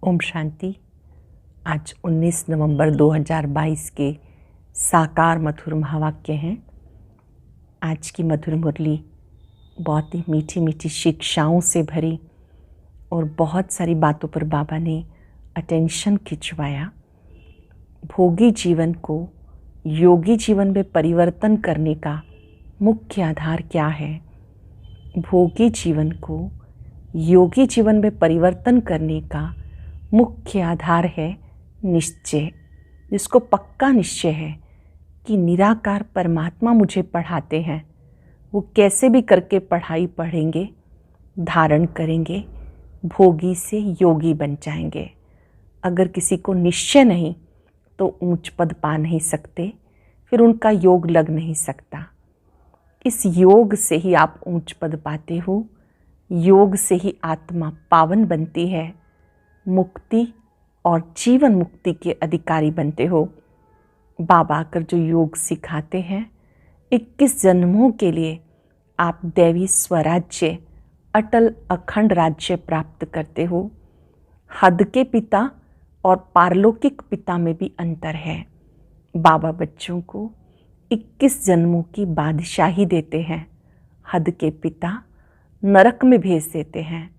ओम शांति। आज 19 नवंबर 2022 के साकार मधुर महावाक्य हैं। आज की मधुर मुरली बहुत ही मीठी मीठी शिक्षाओं से भरी और बहुत सारी बातों पर बाबा ने अटेंशन खिंचवाया। भोगी जीवन को योगी जीवन में परिवर्तन करने का मुख्य आधार क्या है? भोगी जीवन को योगी जीवन में परिवर्तन करने का मुख्य आधार है निश्चय, जिसको पक्का निश्चय है कि निराकार परमात्मा मुझे पढ़ाते हैं। वो कैसे भी करके पढ़ाई पढ़ेंगे, धारण करेंगे, भोगी से योगी बन जाएंगे। अगर किसी को निश्चय नहीं तो ऊंच पद पा नहीं सकते, फिर उनका योग लग नहीं सकता। इस योग से ही आप ऊंच पद पाते हो, योग से ही आत्मा पावन बनती है, मुक्ति और जीवन मुक्ति के अधिकारी बनते हो। बाबा आकर जो योग सिखाते हैं, 21 जन्मों के लिए आप दैवी स्वराज्य, अटल अखंड राज्य प्राप्त करते हो। हद के पिता और पारलौकिक पिता में भी अंतर है। बाबा बच्चों को 21 जन्मों की बादशाही देते हैं। हद के पिता नरक में भेज देते हैं।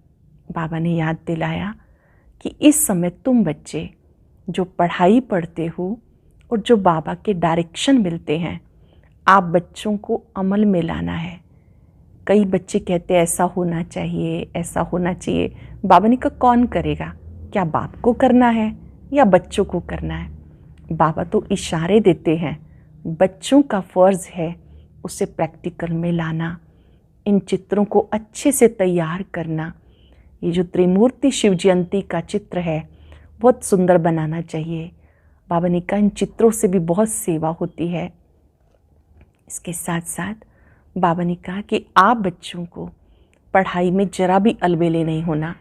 बाबा ने याद दिलाया कि इस समय तुम बच्चे जो पढ़ाई पढ़ते हो और जो बाबा के डायरेक्शन मिलते हैं, आप बच्चों को अमल में लाना है। कई बच्चे कहते हैं ऐसा होना चाहिए, ऐसा होना चाहिए। बाबा ने कहा कौन करेगा? क्या बाप को करना है या बच्चों को करना है? बाबा तो इशारे देते हैं, बच्चों का फ़र्ज़ है उसे प्रैक्टिकल में लाना, इन चित्रों को अच्छे से तैयार करना। ये जो त्रिमूर्ति शिव जयंती का चित्र है बहुत सुंदर बनाना चाहिए। बाबा ने कहा इन चित्रों से भी बहुत सेवा होती है। इसके साथ साथ बाबा ने कहा कि आप बच्चों को पढ़ाई में जरा भी अलबेले नहीं होना।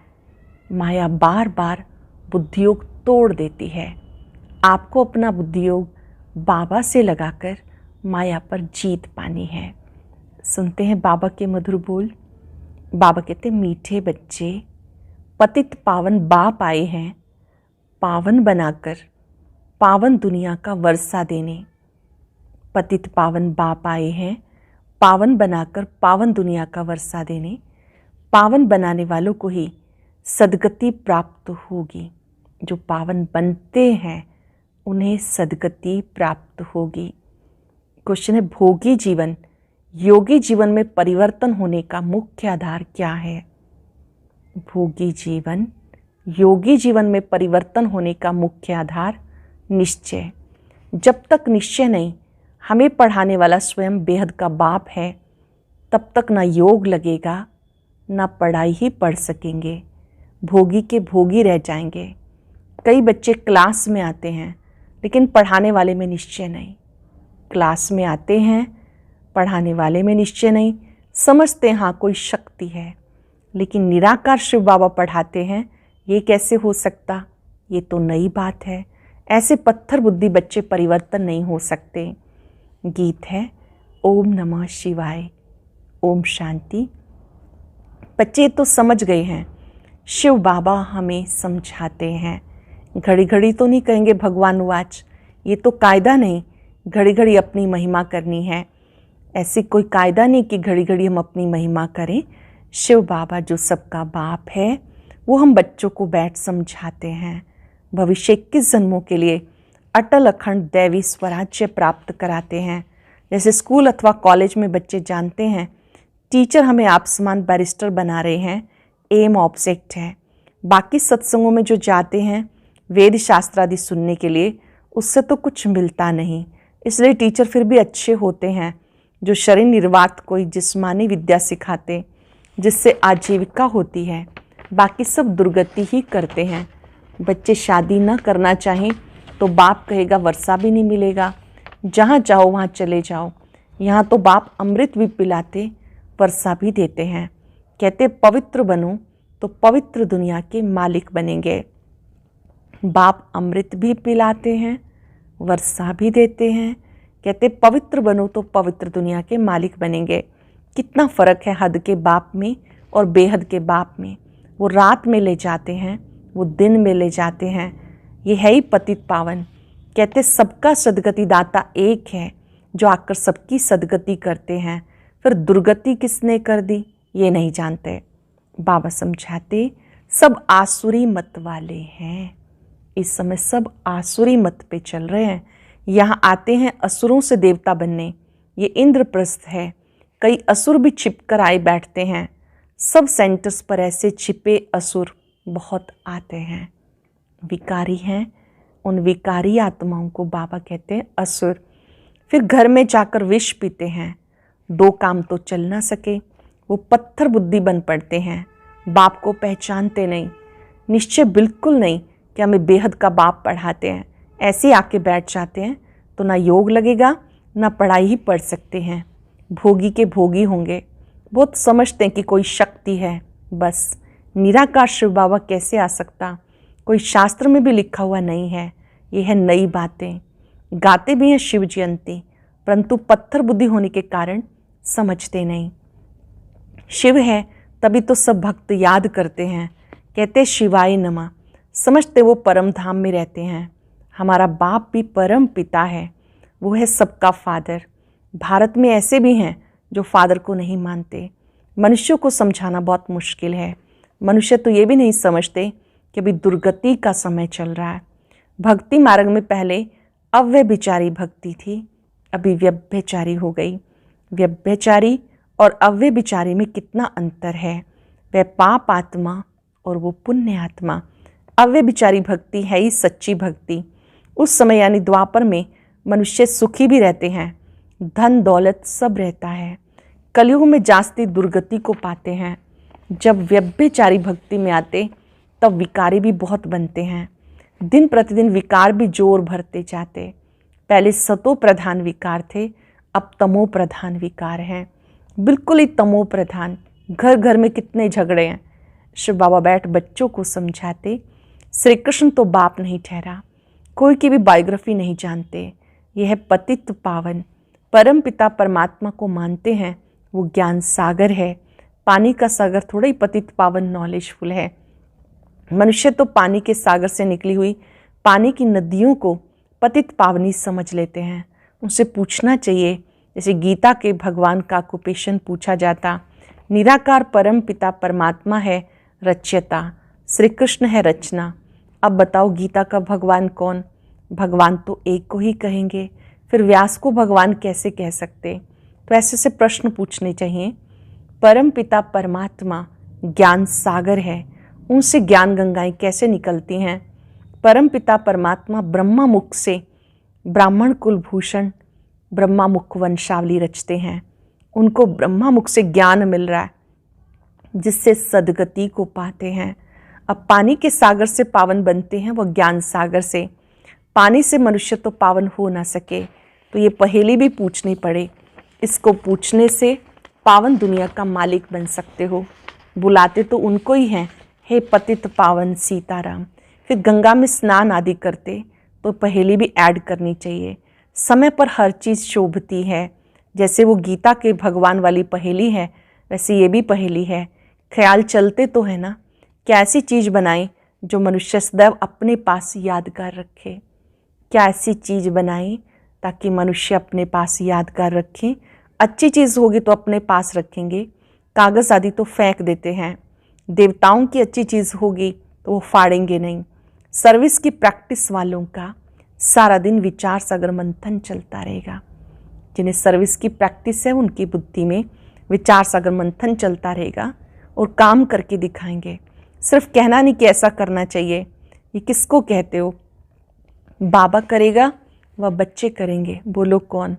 माया बार बार बुद्धियोग तोड़ देती है। आपको अपना बुद्धियोग बाबा से लगाकर माया पर जीत पानी है। सुनते हैं बाबा के मधुर बोल। बाबा कहते मीठे बच्चे, पतित पावन बाप आए हैं पावन बनाकर पावन दुनिया का वर्षा देने। पतित पावन बाप आए हैं पावन बनाकर पावन दुनिया का वर्षा देने। पावन बनाने वालों को ही सद्गति प्राप्त होगी। जो पावन बनते हैं उन्हें सद्गति प्राप्त होगी। क्वेश्चन है, भोगी जीवन योगी जीवन में परिवर्तन होने का मुख्य आधार क्या है? भोगी जीवन योगी जीवन में परिवर्तन होने का मुख्य आधार निश्चय। जब तक निश्चय नहीं, हमें पढ़ाने वाला स्वयं बेहद का बाप है, तब तक ना योग लगेगा ना पढ़ाई ही पढ़ सकेंगे। भोगी के भोगी रह जाएंगे। कई बच्चे क्लास में आते हैं लेकिन पढ़ाने वाले में निश्चय नहीं। क्लास में आते हैं, पढ़ाने वाले में निश्चय नहीं, समझते हाँ कोई शक्ति है, लेकिन निराकार शिव बाबा पढ़ाते हैं, ये कैसे हो सकता? ये तो नई बात है। ऐसे पत्थर बुद्धि बच्चे परिवर्तन नहीं हो सकते। गीत है ओम नमः शिवाय, ओम शांति। बच्चे तो समझ गए हैं, शिव बाबा हमें समझाते हैं। घड़ी घड़ी तो नहीं कहेंगे भगवान वाच, ये तो कायदा नहीं घड़ी घड़ी अपनी महिमा करनी है। ऐसी कोई कायदा नहीं कि घड़ी घड़ी हम अपनी महिमा करें। शिव बाबा जो सबका बाप है वो हम बच्चों को बैठ समझाते हैं। भविष्य 21 जन्मों के लिए अटल अखंड दैवी स्वराज्य प्राप्त कराते हैं। जैसे स्कूल अथवा कॉलेज में बच्चे जानते हैं टीचर हमें आप समान बैरिस्टर बना रहे हैं, एम ऑब्जेक्ट है। बाकी सत्संगों में जो जाते हैं वेद शास्त्र आदि सुनने के लिए, उससे तो कुछ मिलता नहीं। इसलिए टीचर फिर भी अच्छे होते हैं जो शरीर निर्वात कोई जिस्मानी विद्या सिखाते, जिससे आजीविका होती है। बाकी सब दुर्गति ही करते हैं। बच्चे शादी न करना चाहें तो बाप कहेगा वर्षा भी नहीं मिलेगा, जहाँ चाहो वहाँ चले जाओ। यहाँ तो बाप अमृत भी पिलाते, वर्षा भी देते हैं। कहते पवित्र बनो तो पवित्र दुनिया के मालिक बनेंगे। बाप अमृत भी पिलाते हैं, वर्षा भी देते हैं। कहते पवित्र बनो तो पवित्र दुनिया के मालिक बनेंगे। कितना फ़र्क है हद के बाप में और बेहद के बाप में। वो रात में ले जाते हैं वो दिन में ले जाते हैं। ये है ही पतित पावन। कहते सबका सदगति दाता एक है, जो आकर सबकी सदगति करते हैं। फिर दुर्गति किसने कर दी ये नहीं जानते। बाबा समझाते सब आसुरी मत वाले हैं। इस समय सब आसुरी मत पे चल रहे हैं। यहाँ आते हैं असुरों से देवता बनने। ये इंद्रप्रस्थ है। कई असुर भी छिपकर आए बैठते हैं। सब सेंटर्स पर ऐसे छिपे असुर बहुत आते हैं। विकारी हैं, उन विकारी आत्माओं को बाबा कहते हैं असुर। फिर घर में जाकर विष पीते हैं। दो काम तो चल ना सके, वो पत्थर बुद्धि बन पड़ते हैं। बाप को पहचानते नहीं, निश्चय बिल्कुल नहीं कि हमें बेहद का बाप पढ़ाते हैं। ऐसे आके बैठ जाते हैं तो ना योग लगेगा ना पढ़ाई ही पढ़ सकते हैं। भोगी के भोगी होंगे। बहुत समझते हैं कि कोई शक्ति है, बस निराकार शिव बाबा कैसे आ सकता, कोई शास्त्र में भी लिखा हुआ नहीं है। ये है नई बातें। गाते भी हैं शिव जयंती, परंतु पत्थर बुद्धि होने के कारण समझते नहीं। शिव है तभी तो सब भक्त याद करते हैं, कहते शिवाय नमः। समझते वो परम धाम में रहते हैं। हमारा बाप भी परम पिता है, वो है सबका फादर। भारत में ऐसे भी हैं जो फादर को नहीं मानते। मनुष्यों को समझाना बहुत मुश्किल है। मनुष्य तो ये भी नहीं समझते कि अभी दुर्गति का समय चल रहा है। भक्ति मार्ग में पहले अव्यभिचारी भक्ति थी, अभी व्यभिचारी हो गई। व्यभिचारी और अव्यभिचारी में कितना अंतर है। वह पाप आत्मा और वो पुण्य आत्मा। अव्यभिचारी भक्ति है ही सच्ची भक्ति। उस समय यानी द्वापर में मनुष्य सुखी भी रहते हैं, धन दौलत सब रहता है। कलयुग में जास्ती दुर्गति को पाते हैं। जब व्यभिचारी भक्ति में आते तब विकारी भी बहुत बनते हैं। दिन प्रतिदिन विकार भी जोर भरते जाते। पहले सतो प्रधान विकार थे, अब तमो प्रधान विकार हैं। बिल्कुल ही तमो प्रधान। घर घर में कितने झगड़े हैं। शिव बाबा बैठ बच्चों को समझाते श्री कृष्ण तो बाप नहीं ठहरा, कोई की भी बायोग्राफी नहीं जानते। यह है पतित पावन। परम पिता परमात्मा को मानते हैं, वो ज्ञान सागर है। पानी का सागर थोड़ा ही पतित पावन नॉलेजफुल है। मनुष्य तो पानी के सागर से निकली हुई पानी की नदियों को पतित पावनी समझ लेते हैं। उनसे पूछना चाहिए, जैसे गीता के भगवान का ऑक्युपेशन पूछा जाता। निराकार परम पिता परमात्मा है रच्यता, श्री कृष्ण है रचना। अब बताओ गीता का भगवान कौन? भगवान तो एक को ही कहेंगे, फिर व्यास को भगवान कैसे कह सकते? तो ऐसे प्रश्न पूछने चाहिए। परम पिता परमात्मा ज्ञान सागर है, उनसे ज्ञान गंगाएं कैसे निकलती हैं? परम पिता परमात्मा ब्रह्मा मुख से ब्राह्मण कुलभूषण ब्रह्मा मुख वंशावली रचते हैं। उनको ब्रह्मा मुख से ज्ञान मिल रहा है, जिससे सदगति को पाते हैं। अब पानी के सागर से पावन बनते हैं, वह ज्ञान सागर से। पानी से मनुष्य तो पावन हो ना सके, तो ये पहेली भी पूछनी पड़े। इसको पूछने से पावन दुनिया का मालिक बन सकते हो। बुलाते तो उनको ही हैं, हे पतित पावन सीताराम। फिर गंगा में स्नान आदि करते तो पहेली भी ऐड करनी चाहिए। समय पर हर चीज़ शोभती है। जैसे वो गीता के भगवान वाली पहेली है, वैसे ये भी पहेली है। ख्याल चलते तो है ना, क्या ऐसी चीज़ बनाएं जो मनुष्य सदैव अपने पास यादगार रखे। क्या ऐसी चीज़ बनाएं ताकि मनुष्य अपने पास यादगार रखें। अच्छी चीज़ होगी तो अपने पास रखेंगे, कागज़ आदि तो फेंक देते हैं। देवताओं की अच्छी चीज़ होगी तो वो फाड़ेंगे नहीं। सर्विस की प्रैक्टिस वालों का सारा दिन विचार सागर मंथन चलता रहेगा। जिन्हें सर्विस की प्रैक्टिस है उनकी बुद्धि में विचार सागर मंथन चलता रहेगा और काम करके दिखाएंगे। सिर्फ कहना नहीं कि ऐसा करना चाहिए। ये किसको कहते हो? बाबा करेगा वह बच्चे करेंगे। बोलो कौन?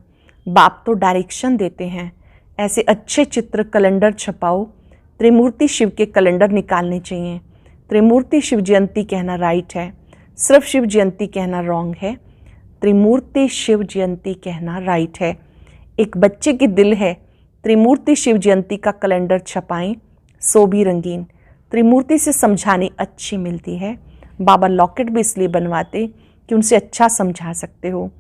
बाप तो डायरेक्शन देते हैं। ऐसे अच्छे चित्र कैलेंडर छपाओ। त्रिमूर्ति शिव के कैलेंडर निकालने चाहिए। त्रिमूर्ति शिव जयंती कहना राइट है, सिर्फ शिव जयंती कहना रॉन्ग है। त्रिमूर्ति शिव जयंती कहना राइट है। एक बच्चे की दिल है, त्रिमूर्ति शिव जयंती का कैलेंडर छपाएं, सो भी रंगीन। त्रिमूर्ति से समझाने अच्छी मिलती है। बाबा लॉकेट भी इसलिए बनवाते कि उनसे अच्छा समझा सकते हो।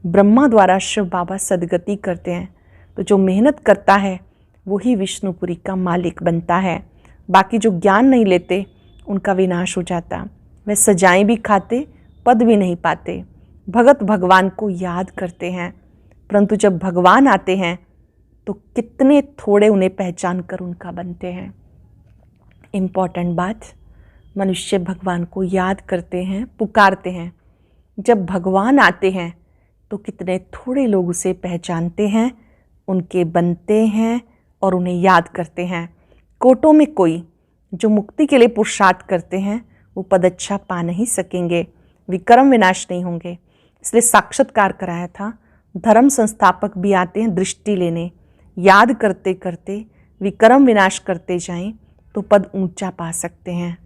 ब्रह्मा द्वारा शिव बाबा सदगति करते हैं, तो जो मेहनत करता है वही विष्णुपुरी का मालिक बनता है। बाकी जो ज्ञान नहीं लेते उनका विनाश हो जाता। वे सजाएं भी खाते, पद भी नहीं पाते। भगत भगवान को याद करते हैं, परंतु जब भगवान आते हैं तो कितने थोड़े उन्हें पहचान कर उनका बनते हैं। इम्पॉर्टेंट बात, मनुष्य भगवान को याद करते हैं, पुकारते हैं। जब भगवान आते हैं तो कितने थोड़े लोग उसे पहचानते हैं, उनके बनते हैं और उन्हें याद करते हैं। कोटों में कोई जो मुक्ति के लिए पुरुषार्थ करते हैं वो पद अच्छा पा नहीं सकेंगे, विक्रम विनाश नहीं होंगे। इसलिए साक्षात्कार कराया था। धर्म संस्थापक भी आते हैं दृष्टि लेने। याद करते करते विक्रम विनाश करते जाएं तो पद ऊंचा पा सकते हैं।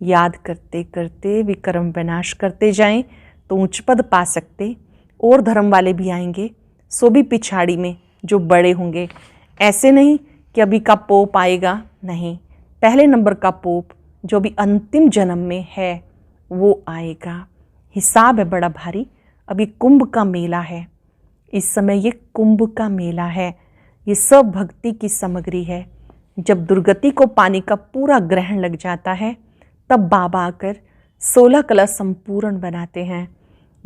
याद करते करते विक्रम विनाश करते जाएं तो ऊंच पद पा सकते। और धर्म वाले भी आएंगे, सो भी पिछाड़ी में जो बड़े होंगे। ऐसे नहीं कि अभी का पोप आएगा, नहीं, पहले नंबर का पोप जो भी अंतिम जन्म में है वो आएगा। हिसाब है बड़ा भारी। अभी कुंभ का मेला है, इस समय ये कुंभ का मेला है। ये सब भक्ति की सामग्री है। जब दुर्गति को पानी का पूरा ग्रहण लग जाता है तब बाबा आकर 16 कलश संपूर्ण बनाते हैं।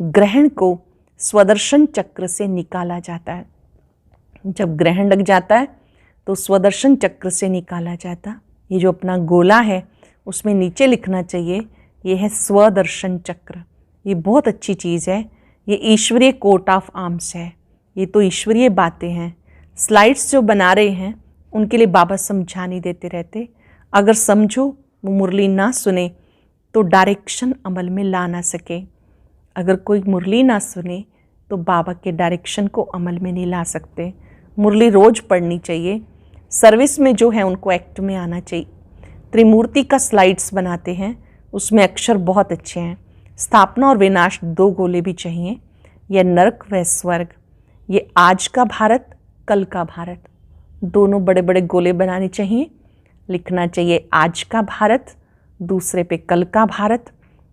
ग्रहण को स्वदर्शन चक्र से निकाला जाता है। जब ग्रहण लग जाता है तो स्वदर्शन चक्र से निकाला जाता। ये जो अपना गोला है उसमें नीचे लिखना चाहिए, ये है स्वदर्शन चक्र। ये बहुत अच्छी चीज़ है। ये ईश्वरीय कोट ऑफ आर्म्स है। ये तो ईश्वरीय बातें हैं। स्लाइड्स जो बना रहे हैं उनके लिए बाबा समझा नहीं देते रहते। अगर समझो वो मुरली ना सुने तो डायरेक्शन अमल में ला ना सके। अगर कोई मुरली ना सुने तो बाबा के डायरेक्शन को अमल में नहीं ला सकते। मुरली रोज़ पढ़नी चाहिए। सर्विस में जो है उनको एक्ट में आना चाहिए। त्रिमूर्ति का स्लाइड्स बनाते हैं, उसमें अक्षर बहुत अच्छे हैं। स्थापना और विनाश 2 गोले भी चाहिए। यह नरक व स्वर्ग, ये आज का भारत, कल का भारत, दोनों बड़े बड़े गोले बनाने चाहिए। लिखना चाहिए आज का भारत, दूसरे पे कल का भारत।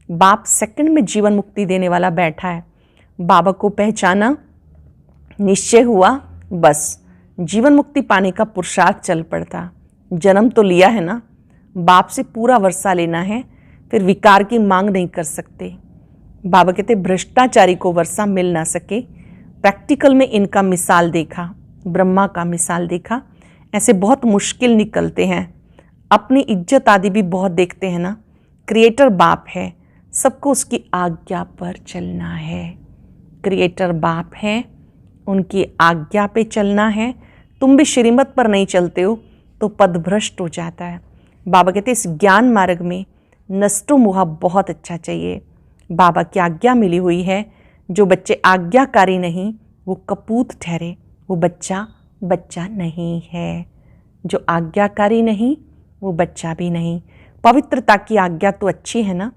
बाप सेकंड में जीवन मुक्ति देने वाला बैठा है। बाबा को पहचाना, निश्चय हुआ, बस जीवन मुक्ति पाने का पुरुषार्थ चल पड़ता। जन्म तो लिया है ना, बाप से पूरा वर्षा लेना है, फिर विकार की मांग नहीं कर सकते। बाबा कहते भ्रष्टाचारी को वर्षा मिल ना सके। प्रैक्टिकल में इनका मिसाल देखा, ब्रह्मा का मिसाल देखा। ऐसे बहुत मुश्किल निकलते हैं। अपनी इज्जत आदि भी बहुत देखते हैं ना। क्रिएटर बाप है, सबको उसकी आज्ञा पर चलना है। क्रिएटर बाप है, उनकी आज्ञा पे चलना है। तुम भी श्रीमत पर नहीं चलते हो तो पद भ्रष्ट हो जाता है। बाबा कहते इस ज्ञान मार्ग में नष्टो मोह बहुत अच्छा चाहिए। बाबा की आज्ञा मिली हुई है। जो बच्चे आज्ञाकारी नहीं वो कपूत ठहरे, वो बच्चा बच्चा नहीं है। जो आज्ञाकारी नहीं वो बच्चा भी नहीं। पवित्रता की आज्ञा तो अच्छी है ना।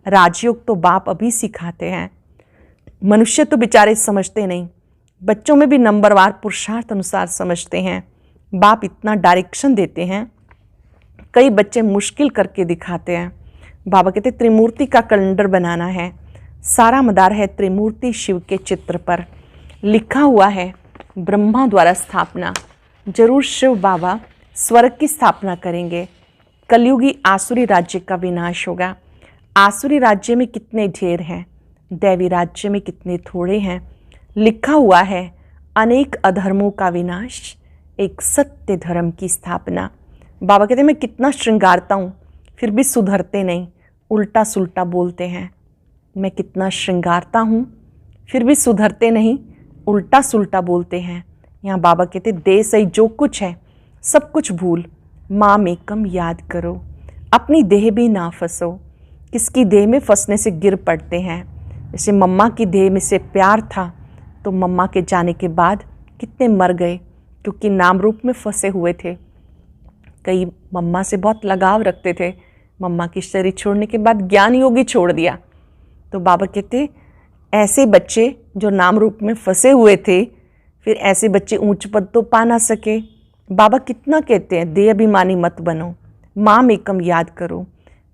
राजयोग तो बाप अभी सिखाते हैं। मनुष्य तो बेचारे समझते नहीं। बच्चों में भी नंबरवार पुरुषार्थ अनुसार समझते हैं। बाप इतना डायरेक्शन देते हैं, कई बच्चे मुश्किल करके दिखाते हैं। बाबा कहते त्रिमूर्ति का कैलेंडर बनाना है। सारा मदार है त्रिमूर्ति शिव के चित्र पर। लिखा हुआ है ब्रह्मा द्वारा स्थापना। जरूर शिव बाबा स्वर्ग की स्थापना करेंगे। कलयुगी आसुरी राज्य का विनाश होगा। आसुरी राज्य में कितने ढेर हैं, दैवी राज्य में कितने थोड़े हैं। लिखा हुआ है अनेक अधर्मों का विनाश, एक सत्य धर्म की स्थापना। बाबा कहते हैं मैं कितना श्रृंगारता हूँ फिर भी सुधरते नहीं, उल्टा सुल्टा बोलते हैं। मैं कितना श्रृंगारता हूँ फिर भी सुधरते नहीं, उल्टा सुल्टा बोलते हैं। यहाँ बाबा कहते दे सही जो कुछ है सब कुछ भूल, माँ में कम याद करो। अपनी देह भी ना फंसो। किसकी देह में फंसने से गिर पड़ते हैं। जैसे मम्मा की देह में से प्यार था तो मम्मा के जाने के बाद कितने मर गए, क्योंकि नाम रूप में फंसे हुए थे। कई मम्मा से बहुत लगाव रखते थे, मम्मा की शरीर छोड़ने के बाद ज्ञान योगी छोड़ दिया। तो बाबा कहते ऐसे बच्चे जो नाम रूप में फंसे हुए थे, फिर ऐसे बच्चे ऊंच पद तो पा ना सके। बाबा कितना कहते हैं देह अभिमानी मत बनो, माम एकम याद करो।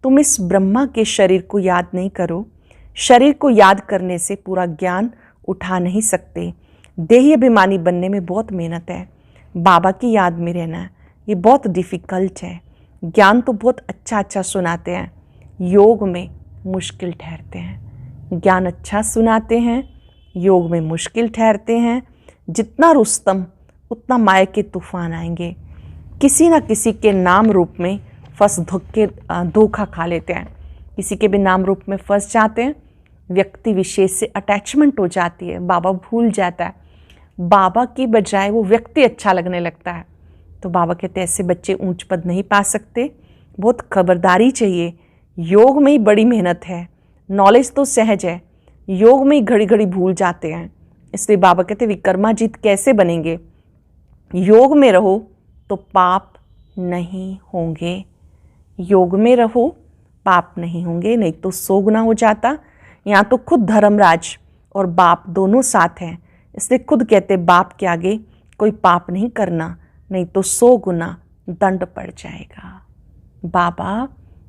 तुम इस ब्रह्मा के शरीर को याद नहीं करो। शरीर को याद करने से पूरा ज्ञान उठा नहीं सकते। देही अभिमानी बनने में बहुत मेहनत है। बाबा की याद में रहना ये बहुत डिफ़िकल्ट है। ज्ञान तो बहुत अच्छा अच्छा सुनाते हैं, योग में मुश्किल ठहरते हैं। ज्ञान अच्छा सुनाते हैं, योग में मुश्किल ठहरते हैं। जितना रुस्तम उतना माया के तूफान आएंगे। किसी न किसी के नाम रूप में धोखा खा लेते हैं, किसी के भी नाम रूप में फंस जाते हैं। व्यक्ति विशेष से अटैचमेंट हो जाती है, बाबा भूल जाता है, बाबा की बजाय वो व्यक्ति अच्छा लगने लगता है। तो बाबा कहते हैं ऐसे बच्चे ऊंच पद नहीं पा सकते, बहुत खबरदारी चाहिए। योग में ही बड़ी मेहनत है, नॉलेज तो सहज है, योग में ही घड़ी घड़ी भूल जाते हैं। इसलिए बाबा कहते विक्रमाजीत कैसे बनेंगे? योग में रहो तो पाप नहीं होंगे, योग में रहो पाप नहीं होंगे, नहीं तो 100 गुना हो जाता। यहाँ तो खुद धर्मराज और बाप दोनों साथ हैं, इसलिए खुद कहते बाप के आगे कोई पाप नहीं करना, नहीं तो 100 गुना दंड पड़ जाएगा। बाबा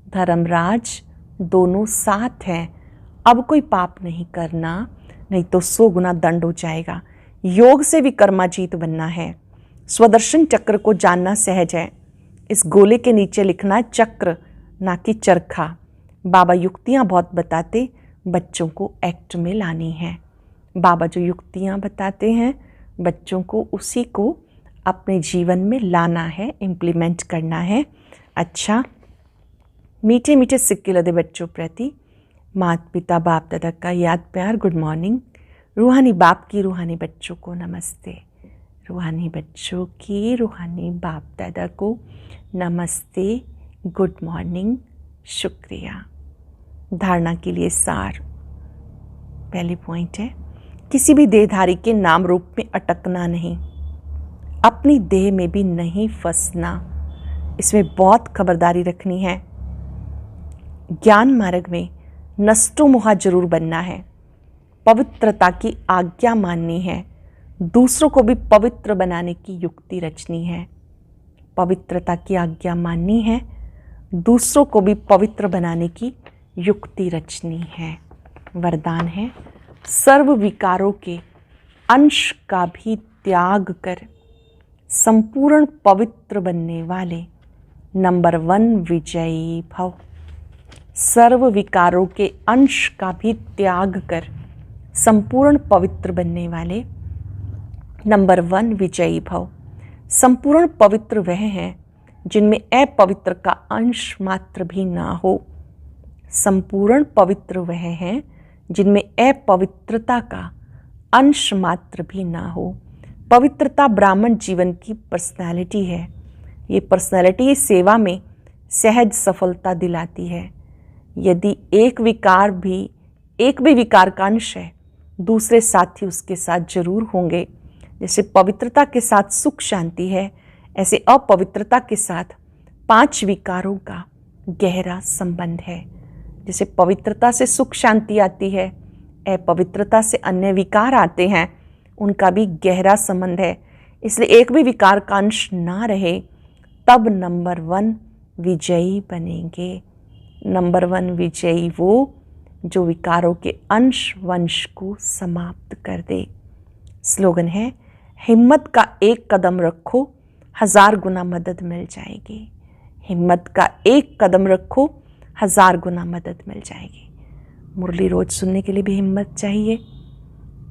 धर्मराज दोनों साथ हैं, अब कोई पाप नहीं करना, नहीं तो 100 गुना दंड हो जाएगा। योग से विक्रमाजीत बनना है। स्वदर्शन चक्र को जानना सहज है। इस गोले के नीचे लिखना है चक्र, ना कि चरखा। बाबा युक्तियाँ बहुत बताते, बच्चों को एक्ट में लानी है। बाबा जो युक्तियाँ बताते हैं बच्चों को उसी को अपने जीवन में लाना है, इम्प्लीमेंट करना है। अच्छा, मीठे मीठे सिक्के लदे बच्चों प्रति माता पिता बाप दादा का याद प्यार गुड मॉर्निंग। रूहानी बाप की रूहानी बच्चों को नमस्ते, रूहानी बच्चों की रूहानी बाप दादा को नमस्ते, गुड मॉर्निंग, शुक्रिया। धारणा के लिए सार। पहली पॉइंट है, किसी भी देहधारी के नाम रूप में अटकना नहीं, अपनी देह में भी नहीं फंसना, इसमें बहुत खबरदारी रखनी है। ज्ञान मार्ग में नष्टो मोहा जरूर बनना है, पवित्रता की आज्ञा माननी है, दूसरों को भी पवित्र बनाने की युक्ति रचनी है। पवित्रता की आज्ञा माननी है, दूसरों को भी पवित्र बनाने की युक्ति रचनी है। वरदान है, सर्व विकारों के अंश का भी त्याग कर संपूर्ण पवित्र बनने वाले नंबर 1 विजयी भव। सर्व विकारों के अंश का भी त्याग कर संपूर्ण पवित्र बनने वाले नंबर 1 विजयी भव। संपूर्ण पवित्र वह हैं जिनमें अपवित्र का अंश मात्र भी ना हो। संपूर्ण पवित्र वह हैं जिनमें अपवित्रता का अंश मात्र भी ना हो। पवित्रता ब्राह्मण जीवन की पर्सनालिटी है। ये पर्सनालिटी सेवा में सहज सफलता दिलाती है। यदि एक भी विकार का अंश है, दूसरे साथी उसके साथ जरूर होंगे। जैसे पवित्रता के साथ सुख शांति है, ऐसे अपवित्रता के साथ 5 विकारों का गहरा संबंध है। जैसे पवित्रता से सुख शांति आती है, अपवित्रता से अन्य विकार आते हैं, उनका भी गहरा संबंध है। इसलिए एक भी विकार का अंश ना रहे, तब नंबर 1 विजयी बनेंगे। नंबर 1 विजयी वो जो विकारों के अंश वंश को समाप्त कर दे। स्लोगन है, हिम्मत का एक कदम रखो, 1000 गुना मदद मिल जाएगी। हिम्मत का एक कदम रखो, 1000 गुना मदद मिल जाएगी। मुरली रोज सुनने के लिए भी हिम्मत चाहिए,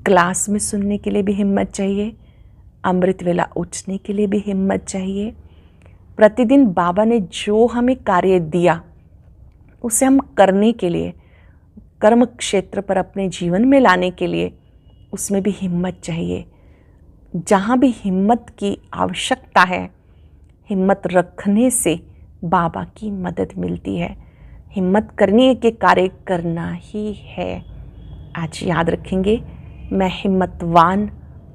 क्लास में सुनने के लिए भी हिम्मत चाहिए, अमृत वेला उठने के लिए भी हिम्मत चाहिए। प्रतिदिन बाबा ने जो हमें कार्य दिया उसे हम करने के लिए, कर्म क्षेत्र पर अपने जीवन में लाने के लिए, उसमें भी हिम्मत चाहिए। जहाँ भी हिम्मत की आवश्यकता है, हिम्मत रखने से बाबा की मदद मिलती है। हिम्मत करनी है कि कार्य करना ही है। आज याद रखेंगे, मैं हिम्मतवान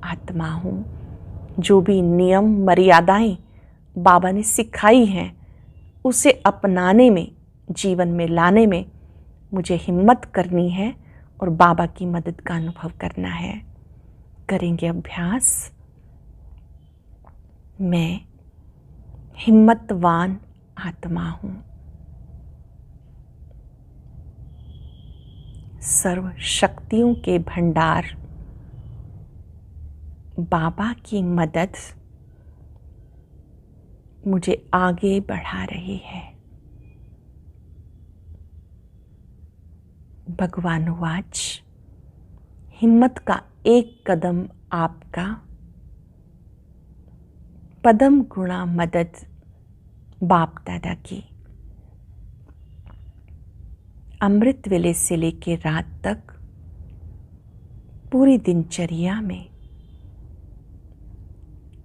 आत्मा हूँ। जो भी नियम मर्यादाएं बाबा ने सिखाई हैं, उसे अपनाने में, जीवन में लाने में मुझे हिम्मत करनी है और बाबा की मदद का अनुभव करना है। करेंगे अभ्यास। मैं हिम्मतवान आत्मा हूँ। सर्व शक्तियों के भंडार बाबा की मदद मुझे आगे बढ़ा रही है। भगवानुवाच हिम्मत का एक कदम आपका, पदम गुणा मदद बाप दादा की। अमृत वेले से लेकर रात तक पूरी दिनचर्या में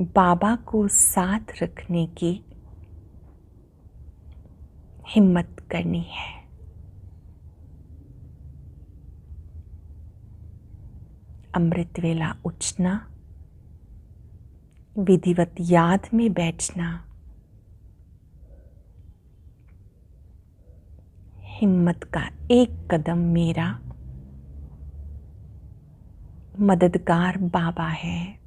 बाबा को साथ रखने की हिम्मत करनी है। अमृत वेला उठना, विधिवत याद में बैठना, हिम्मत का एक कदम मेरा, मददगार बाबा है।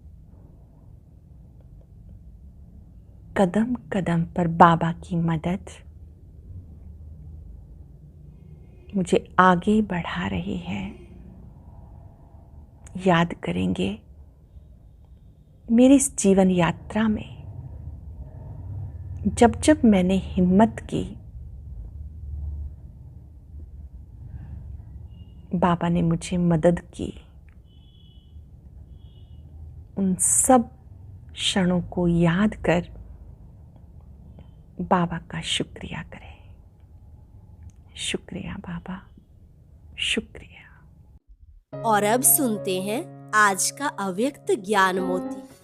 कदम कदम पर बाबा की मदद मुझे आगे बढ़ा रही है। याद करेंगे मेरी इस जीवन यात्रा में जब जब मैंने हिम्मत की, बाबा ने मुझे मदद की। उन सब क्षणों को याद कर बाबा का शुक्रिया करें। शुक्रिया बाबा, शुक्रिया। और अब सुनते हैं आज का अव्यक्त ज्ञान मोती।